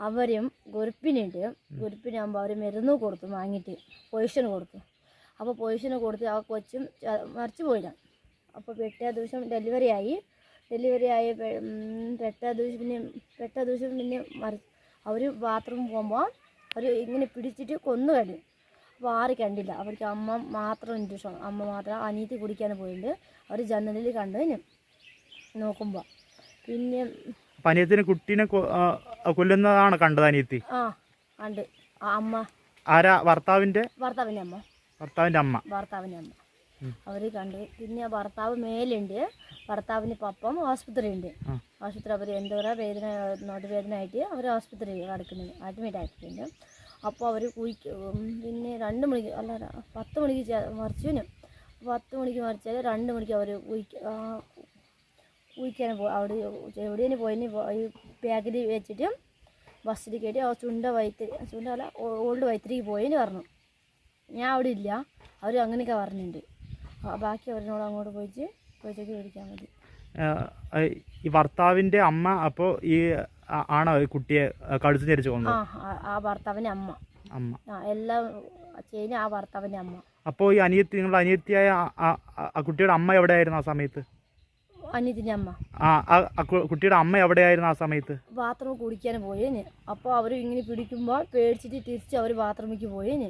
അവരും ഗുരുപ്പിനാകുമ്പോൾ അവർ മരുന്ന് കൊടുത്തു വാങ്ങിയിട്ട് പൊസിഷൻ കൊടുത്തു. അപ്പോൾ പൊസിഷൻ കൊടുത്ത് ആ കൊച്ചും മരിച്ചു പോയില്ല. അപ്പോൾ 8 ദിവസം ഡെലിവറി ആയി എട്ടാം ദിവസം പിന്നെ അവർ ബാത്റൂമിൽ പോകുമ്പോൾ അവർ ഇങ്ങനെ പിടിച്ചിട്ട് കൊന്നു കഴിഞ്ഞു. അപ്പോൾ ആരും കണ്ടില്ല. അവർക്ക് അമ്മ മാത്രം ഇൻട്രസ്റ്റ്, അമ്മ മാത്രം അനിയത്തി കുടിക്കാൻ പോയിട്ടുണ്ട്. അവർ ജനലിൽ കണ്ടു നോക്കുമ്പോൾ പിന്നെ അനിയത്തിന് കുട്ടീനെ കൊല്ലുന്നതാണ് കണ്ടത് അനിയത്തി. കണ്ട് അമ്മ ആരാ? ഭർത്താവിൻ്റെ അമ്മ അവർ കണ്ട്. പിന്നെ ഭർത്താവ് മേലുണ്ട്, ഭർത്താവിന് പപ്പം ആശുപത്രി ഉണ്ട്. അവർ എന്താ പറയുക നടുവേദന ആയിട്ട് അവർ ആശുപത്രി കിടക്കുന്നുണ്ട്, അഡ്മിറ്റ് ആയിട്ടുണ്ട്. അപ്പോൾ അവർ പിന്നെ 2 മണിക്ക് അല്ല 10 മണിക്ക് മറിച്ചു. 10 മണിക്ക് മറിച്ചാൽ 2 മണിക്ക് അവർ കുഴിക്കാൻ പോയി. അവിടെ എവിടെയാണ് പോയിന് ഈ ബാഗിൽ വെച്ചിട്ട് ബസ്സിൽ കയറ്റി ചുണ്ടല്ല ഓൾഡ് വൈത്തിരിക്ക് പോയിന്ന് പറഞ്ഞു. ഞാൻ അവിടെ ഇല്ല, അവർ അങ്ങനെയൊക്കെ പറഞ്ഞിട്ടുണ്ട്. ബാക്കി അവരിനോട് അങ്ങോട്ട് പോയിച്ച് മേടിക്കാൻ മതി. ഈ ഭർത്താവിൻ്റെ അമ്മ അപ്പോൾ ഈ ആണോ ഈ കുട്ടിയെ കഴുത്ത് ഞെരിച്ച് കൊന്നത്? ആ ഭർത്താവിൻ്റെ അമ്മ എല്ലാം ചെയ്യുന്ന ആ ഭർത്താവിൻ്റെ അമ്മ. അപ്പോൾ ഈ നിങ്ങളുടെ അനിയത്തിയായ ആ കുട്ടിയുടെ അമ്മ എവിടെയായിരുന്നു ആ സമയത്ത്? അനിയത്തിൻ്റെ അമ്മ കുട്ടിയുടെ അമ്മ എവിടെയായിരുന്നു ആ സമയത്ത്? ബാത്റൂമിൽ കുടിക്കാൻ പോയേന്. അപ്പോൾ അവർ ഇങ്ങനെ പിടിക്കുമ്പോൾ പേടിച്ചിട്ട് തിരിച്ച് അവർ ബാത്റൂമിലേക്ക് പോയേന്.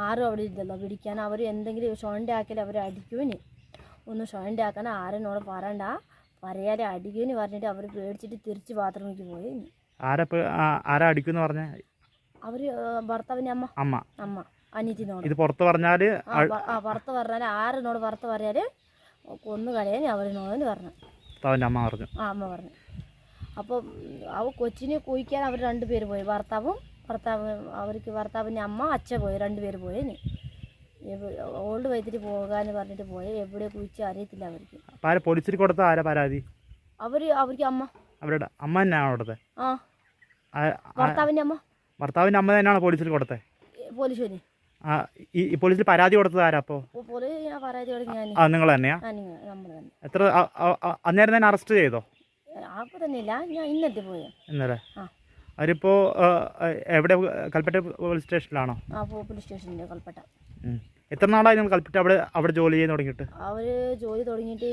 ആരും അവിടെ ഇല്ലല്ലോ പിടിക്കാൻ. അവർ എന്തെങ്കിലും ഷോണ്ട ആക്കിയാൽ അവർ അടിക്കുവിന്. ഒന്ന് ഷോണ്ട ആക്കാൻ ആരെന്നോട് പറയണ്ട, പറയാതെ അടിക്കുവിന് പറഞ്ഞിട്ട് അവർ പേടിച്ചിട്ട് തിരിച്ച് ബാത്റൂമിലേക്ക് പോയേന്. ആരാ അടിക്കുമെന്ന് പറഞ്ഞ? അവർ ഭർത്താവിൻ്റെ അമ്മ അനിയത്തിനോട്. ഇത് പുറത്ത് പറഞ്ഞാൽ ആരെന്നോട് പുറത്ത് പറയാൽ കൊന്നു കളയാൻ അവരിനോട് പറഞ്ഞു. അമ്മ പറഞ്ഞു. അപ്പോൾ കൊച്ചിനെ കുഴിക്കാൻ അവർ 2 പേര് പോയി. അവർക്ക് ഭർത്താവിൻ്റെ അമ്മ അച്ഛൻ പോയി, 2 പേര് പോയേന്. ഓൾഡ് വൈദ്യുതി പോകാന്ന് പറഞ്ഞിട്ട് പോയി. എവിടെ കുഴിച്ച് അറിയത്തില്ല അവർക്ക്. പോലീസിൽ കൊടുത്ത ആരാ പരാതി? അവർക്ക് അവരുടെ അമ്മ തന്നെയാണോ കൊടുത്തത്? ഭർത്താവിൻ്റെ അമ്മ തന്നെയാണോ പോലീസിൽ കൊടുത്തത്? പോലീസിന് ഈ പോലീസിൽ പരാതി കൊടുത്തത് ആരാ? അപ്പോൾ നിങ്ങൾ തന്നെയാ? എത്ര അന്നേരം തന്നെ അറസ്റ്റ് ചെയ്തോ? ഇന്നലെ അവരിപ്പോ എവിടെ? കൽപ്പറ്റ പോലീസ് സ്റ്റേഷനിലാണോ? പോലീസ് സ്റ്റേഷനിൽ കൽപ്പറ്റ. എത്ര നാളായി നിങ്ങൾ കൽപ്പറ്റ അവിടെ ജോലി ചെയ്യാൻ തുടങ്ങിയിട്ട്? അവര് ജോലി തുടങ്ങിയിട്ട്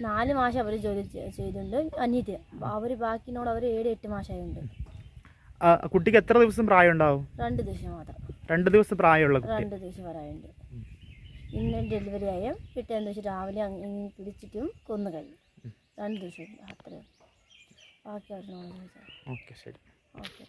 4 മാസം അവർ ജോലി ചെയ്തിട്ടുണ്ട് അനിയത്തി. അവർ ബാക്കിനോട് അവർ 7-8 മാസമായിട്ടുണ്ട്. കുട്ടിക്ക് എത്ര ദിവസം പ്രായം ഉണ്ടാവും? 2 ദിവസം മാത്രം. 2 ദിവസം പ്രായമുള്ള 2 ദിവസം പ്രായമുണ്ട്. ഇന്ന് ഡെലിവറി ആയ 8 ദിവസം രാവിലെ പിടിച്ചിട്ടും കൊന്നു കഴിഞ്ഞു. 2 ദിവസം അത്രയും. ബാക്കി അവരോട്. ഓക്കെ, ശരി. ഓക്കെ.